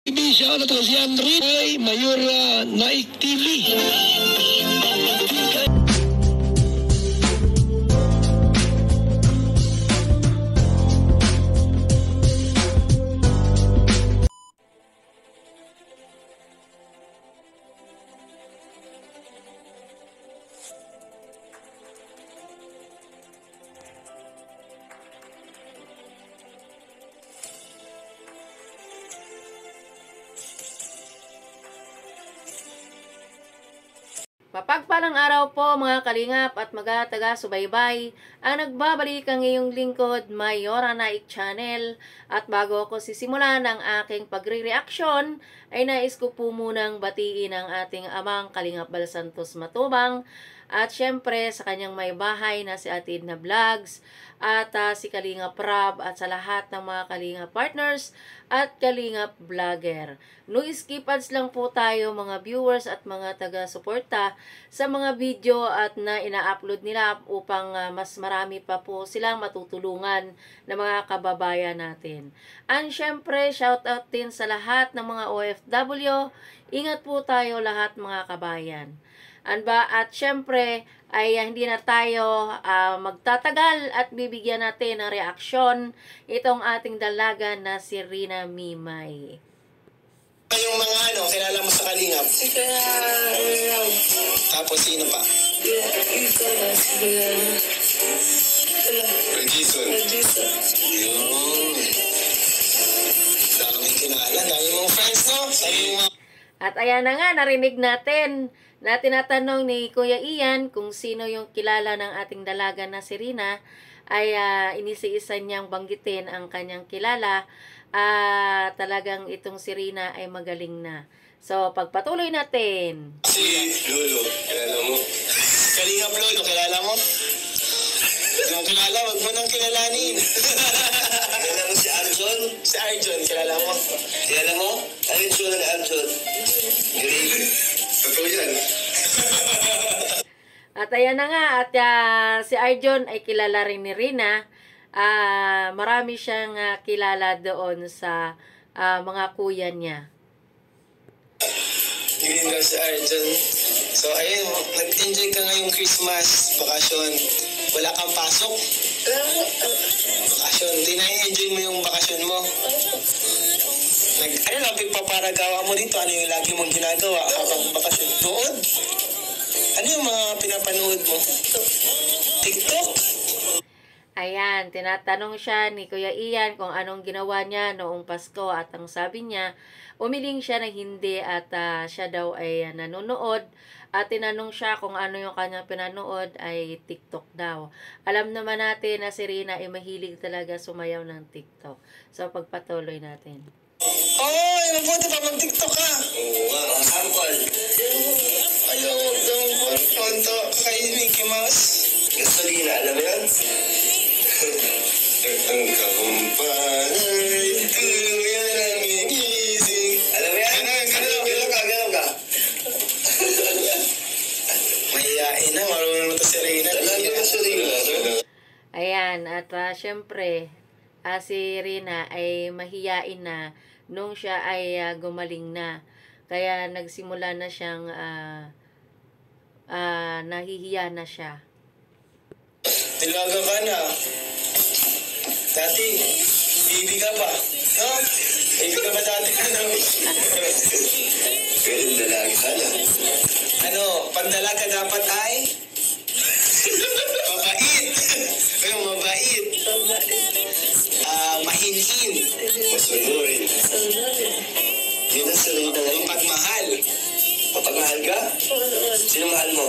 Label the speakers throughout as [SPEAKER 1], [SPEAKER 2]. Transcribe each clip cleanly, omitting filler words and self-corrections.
[SPEAKER 1] Siya na to si Henry ay Mayor Naik TV.
[SPEAKER 2] Mapagpalang araw po mga kalingap at mga taga-subaybay. Ang nagbabalik ang iyong lingkod, Mayora Naik Channel. At bago ako sisimulan ang aking pagre-reaksyon, ay nais ko po munang batiin ang ating amang Kalingap Bal Santos Matubang. At syempre sa kanyang may bahay na si Ate Edna Vlogs at si Kalingap Rab at sa lahat ng mga Kalingap partners at Kalingap vlogger. No skip ads lang po tayo mga viewers at mga taga-suporta sa mga video at na ina-upload nila upang mas marami pa po silang matutulungan ng mga kababayan natin. And syempre shoutout din sa lahat ng mga OFW. Ingat po tayo lahat mga kabayan. At syempre ay hindi na tayo magtatagal at bibigyan natin ng reaksyon itong ating dalaga na si Rina Mimay.
[SPEAKER 3] Yung mga kilala mo sa Kalingap? Tapos sino pa? Regison. Yun. Daming kilala. Daming mga friends, no?
[SPEAKER 2] At ayan na nga, narinig natin na tinatanong ni Kuya Ian kung sino yung kilala ng ating dalaga na si Rina, ay inisi-isa niyang banggitin ang kanyang kilala. Talagang itong si Rina ay magaling na. So, pagpatuloy natin.
[SPEAKER 3] Si Lolo, kilala mo? Kalingap Lolo, kilala mo? Kung kilala, wag mo nang kilalanin. Kilala mo si Arjon? Si Arjon, kilala mo? Kilala mo? Ano yung tsura ni Arjon? Green. Totoo yan.
[SPEAKER 2] At ayan na nga, at si Arjon ay kilala rin ni Rina. Marami siyang kilala doon sa mga kuya niya.
[SPEAKER 3] Green daw si Arjon. So ayun, nag-enjoy ka ngayong Christmas, bakasyon. Wala kang pasok? Bakasyon, hindi na-enjoy mo yung bakasyon mo? Ano lang, pagpaparagawa mo dito? Ano yung lagi mong ginagawa habang bakasyon? Nood? Ano yung mga pinapanood mo? TikTok?
[SPEAKER 2] Ayan, tinatanong siya ni Kuya Ian kung anong ginawa niya noong Pasko at ang sabi niya, umiling siya na hindi at siya daw ay nanonood at tinanong siya kung ano yung kanyang pinanood ay TikTok daw. Alam naman natin na si Rina ay mahilig talaga sumayaw ng TikTok. So pagpatuloy natin.
[SPEAKER 3] Ay, mabuti pa mag-TikTok ka. Oo nga, ang sample. Ayaw, konto kay Mickey Mouse. Gasolina, alam mo yan? Ang kakumpanay, tuloyan ang inising. Alam mo yan? Gano'n ka. Mahihain na, marunong mo ito si Rina.
[SPEAKER 2] Ayan, at syempre, si Rina ay mahiyain na nung siya ay gumaling na. Kaya nagsimula na siyang nahihiya na siya.
[SPEAKER 3] Tilaga ka na. Dati, baby ka pa. No? Baby ka pa dati. Pero dalaga ka na. Pag dalaga dapat ay? Mabait. Pero mabait. Mahinhin. Masunurin. Yun ang sunod na ngayon. Mapagmahal. Mapagmahal ka? Sino mahal mo?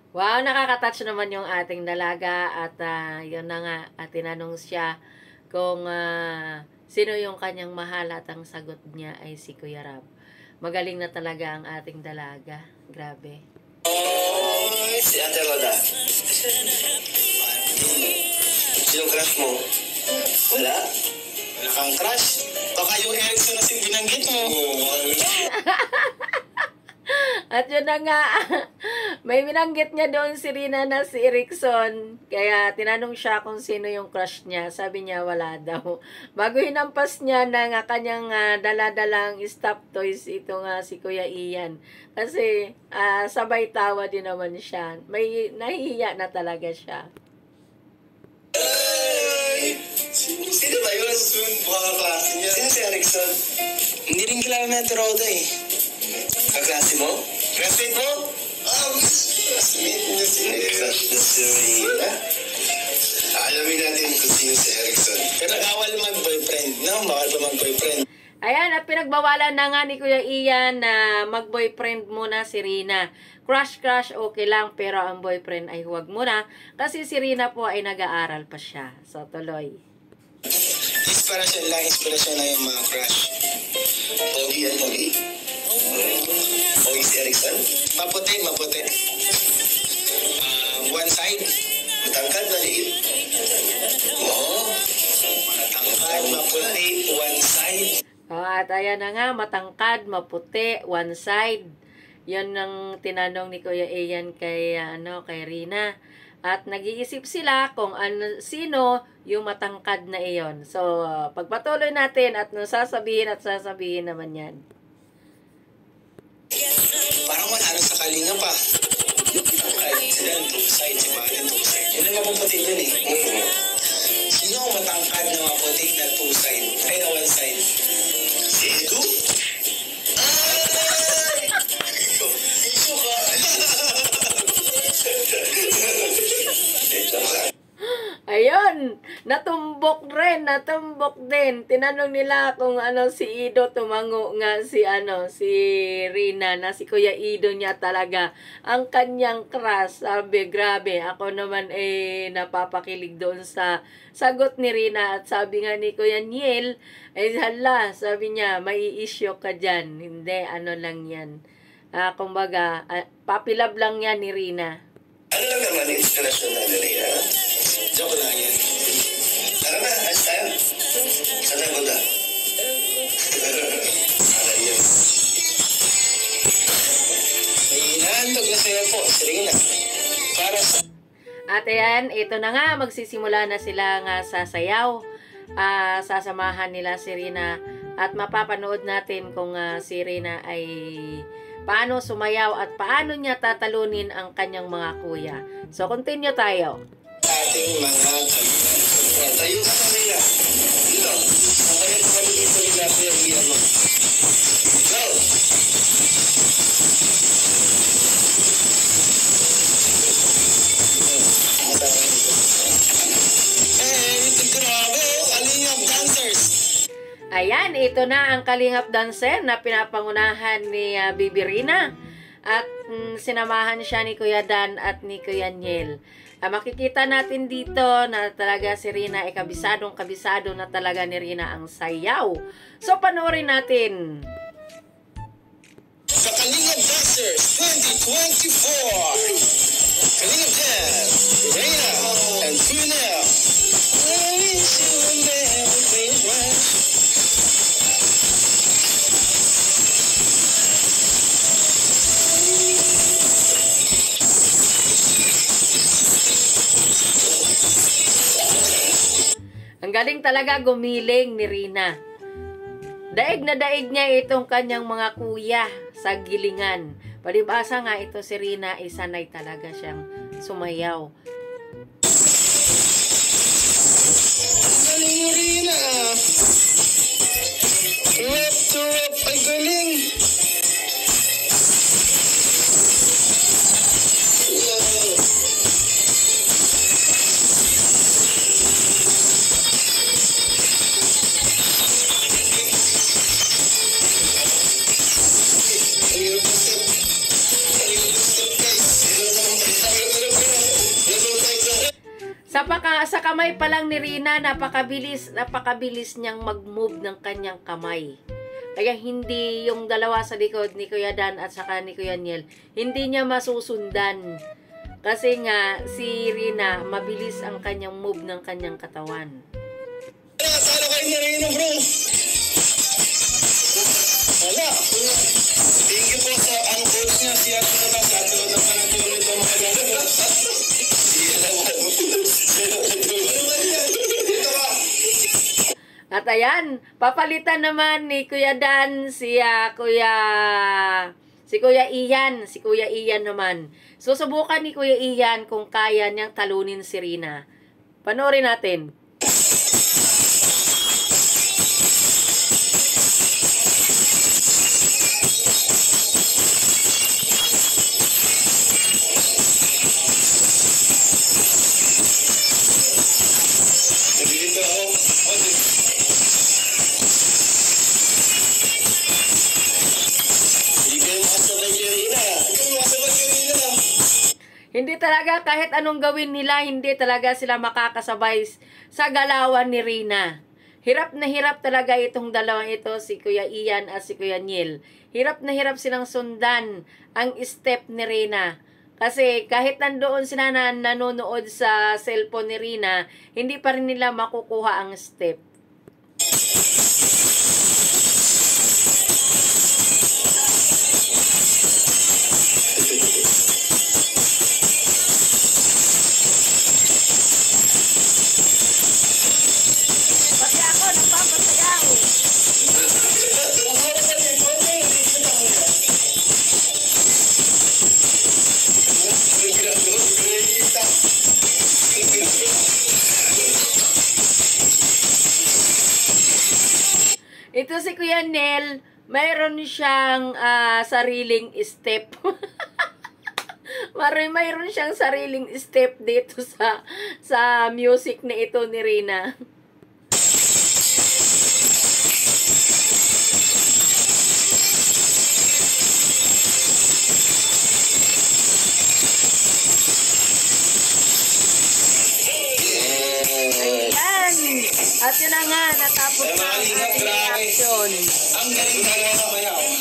[SPEAKER 2] Wow, nakaka-touch naman yung ating dalaga at yun na nga, at tinanong siya kung sino yung kanyang mahal at ang sagot niya ay si Kuya Rab. Magaling na talaga ang ating dalaga. Grabe.
[SPEAKER 3] Si Ate Roda. Sinong crush mo? Wala? Wala kang crush? Baka yung Erickson na binanggit mo.
[SPEAKER 2] At yun na nga, May binanggit niya doon si Rina na si Erickson. Kaya tinanong siya kung sino yung crush niya. Sabi niya wala daw. Bago hinampas niya ng kanyang dala-dalang stuffed toys, ito nga si Kuya Ian. Kasi sabay tawa din naman siya. May nahihiya na talaga siya.
[SPEAKER 3] Sino ba yun? Mga kaklase niya. Sino si Erickson? Hindi rin kilala na ito Roda eh. Kaklase mo? Classmate mo? Classmate niya si Erickson na si Rina. Alamin natin kung sino si Erickson. Pero bawal mag-boyfriend, no? Bawal ba mag-boyfriend?
[SPEAKER 2] Ayan, at pinagbawalan na nga ni Kuya Ian na mag-boyfriend muna si Rina. Crush, okay lang, pero ang boyfriend ay huwag muna kasi si Rina po ay nag-aaral pa siya. So, tuloy.
[SPEAKER 3] Inspirasyon lang yung mga crush. Pogi yan, Pogi. Pogi si Erickson. Maputi. One side. Matangkad, maliit. Oo. Matangkad, maputi, one side.
[SPEAKER 2] At ayan na nga, matangkad, maputi, one side. Yan ang tinanong ni Kuya Ian kay Rina. At nag-iisip sila kung sino yung matangkad na iyon. So, pagpatuloy natin at sasabihin naman yan.
[SPEAKER 3] Parang manalo sa kalinga pa. Sila ang two side, si Bakit two side. Yun ang mapuputi dun eh. Sino ang matangkad na maputi na two side? Ay, na one side. Si Edu? Iso ka.
[SPEAKER 2] Ayun, natumbok din. Tinanong nila kung si Ido tumango nga si Rina na si Kuya Ido niya talaga ang kanyang crush. Sabi, grabe, ako naman napapakilig doon sa sagot ni Rina at sabi nga ni Kuya Niel, hala, sabi niya, mai-issue ka dyan. Hindi, lang yan. Kumbaga, papilab lang yan ni Rina.
[SPEAKER 3] Ano lang naman inspirasyon na Rina? Joke lang yan. Tara na, ayos tayo. Sana ko na. Ayos. May inaantog na sa'yo po, si Rina. Para sa...
[SPEAKER 2] At ayan, ito na nga, magsisimula na sila nga sa sayaw. Sasamahan nila si Rina at mapapanood natin kung si Rina ay paano sumayaw at paano niya tatalunin ang kanyang mga kuya. So, continue tayo.
[SPEAKER 3] Ating mga kaibigan. Tayo ka na Rina. Dito. Tayo na kami dito rin natin yung iyan mo. Go!
[SPEAKER 2] Ayan, ito na ang Kalingap Dancer na pinapangunahan ni Bibi Rina. At sinamahan siya ni Kuya Dan at ni Kuya Niel. Makikita natin dito na talaga si Rina ay kabisadong-kabisado na talaga ni Rina ang sayaw. So, panoorin natin.
[SPEAKER 3] Sa Kalingap Dancers 2024, Kalingap Dance, Rina and Funel.
[SPEAKER 2] Ang galing talaga gumiling ni Rina. Daig na daig niya itong kanyang mga kuya sa gilingan. Palibasa nga ito si Rina, sanay talaga siyang sumayaw.
[SPEAKER 3] Galing Rina. Rap to rap ay galing.
[SPEAKER 2] Sa kamay pa lang ni Rina, napakabilis niyang mag-move ng kanyang kamay. Kaya hindi yung dalawa sa likod ni Kuya Dan at saka ni Kuya Niel, hindi niya masusundan. Kasi nga, si Rina, mabilis ang kanyang move ng kanyang katawan.
[SPEAKER 3] Salo kayo ni Rina, bro. Wala. Thank you po sa coach niya, si Ato na sa tulad ng panatulad
[SPEAKER 2] At ayan, papalitan naman ni Kuya Dan si Kuya Ian naman. Susubukan ni Kuya Ian kung kaya niyang talunin si Rina. Panoorin natin.
[SPEAKER 3] Nandito ako. Hindi kayo makasabay kay Rina. Hindi kayo makasabay kay Rina.
[SPEAKER 2] Hindi talaga, kahit anong gawin nila, hindi talaga sila makakasabay sa galawan ni Rina. Hirap na hirap talaga itong dalawang ito, si Kuya Ian at si Kuya Neil. Hirap na hirap silang sundan ang step ni Rina. Kasi kahit nandoon sila na nanonood sa cellphone ni Rina, hindi pa rin nila makukuha ang step. Pati ako, nagpapasayaw. Ito si Kuya Nel, mayroon siyang sariling step. Mayroon siyang sariling step dito sa music na ito ni Rina. Ayan! At yun na nga, natapos na ang ating reaction.
[SPEAKER 3] Ang galing talaga mayaw.